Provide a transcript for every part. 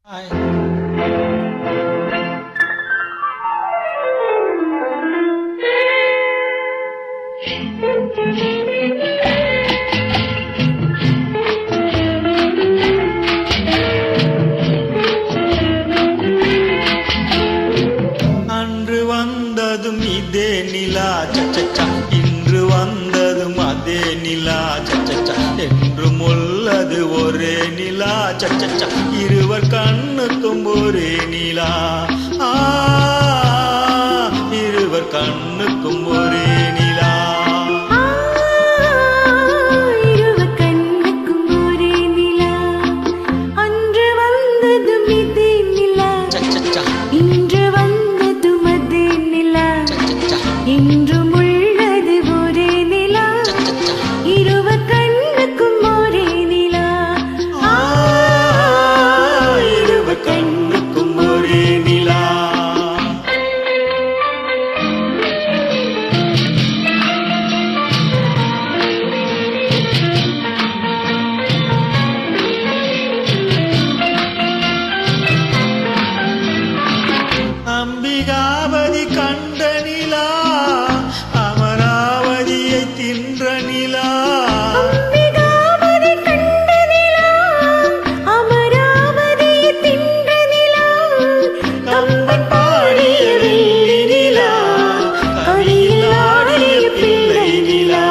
அன்று வந்ததும் இதே நிலா சச்சச்சா, இன்று வந்ததும் அதே நிலா சச்சச்சா, என்றும் உள்ளது ஒரே நிலா சச்சச்சா, இருவர் கண்ணுக்கும் ஒரே நிலா. இருவர் கண்ணுக்கும் ஒரே நிலா. என்றும் உள்ளது ஒரே நிலா, இருவர் கண்ணுக்கும் ஒரே நிலா. இருவர் கண்ணுக்கும் ஒரே நிலா. அம்பிகாபதி கண்ட நிலா, அமராவதியை தின்ற நிலா. அம்பிகாபதி கண்ட நிலா, அமராவதியை தின்ற நிலா. கம்பன் பாடிய வெள்ளி நிலா, கவியில் ஆடிய பிள்ளை நிலா.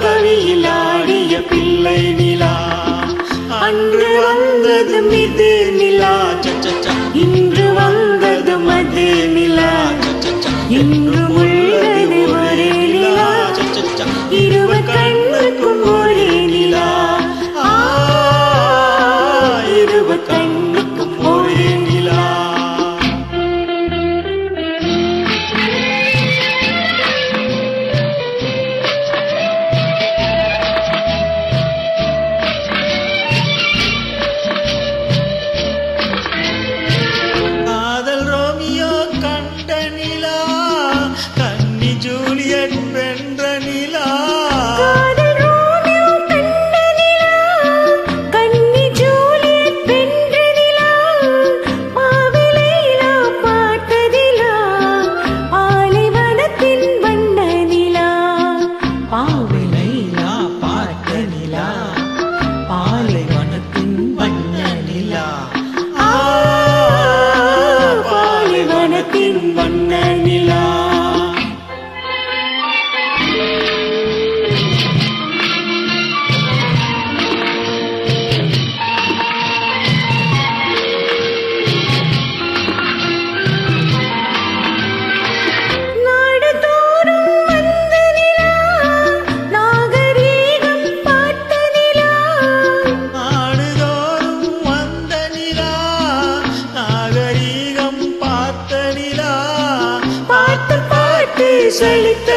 கவியில் ஆடிய பிள்ளை நிலா. அன்று வந்ததும் இதே நிலா சச்சச்சா, இன்று வந்ததும் அதே நிலா. என்றும் உள்ளது ஒரே நிலா, இருவர் கண்ணுக்கும் ஒரே நிலா. இருவர் கண்ணுக்கும் ஒரே நிலா. காதல் ரோமியோ கண்ட நிலா, கன்னி ஜூலியட் வென்ற நிலா. காதல் ரோமியோ கண்ட நிலா, கன்னி ஜூலியட் வென்ற நிலா. பாவை லைலா பார்த்த நிலா, பாலைவனத்தின் வண்ண நிலா. பாவை லைலா பார்த்த நிலா, பாலைவனத்தின் வண்ண நிலா. பாலைவனத்தின் வண்ண நிலா. நாடுதோறும் வந்த நிலா, நாகரீகம் பார்த்த நிலா. நாடுதோறும் வந்த நிலா, நாகரீகம் பார்த்த நிலா. பார்த்து பார்த்து சலித்த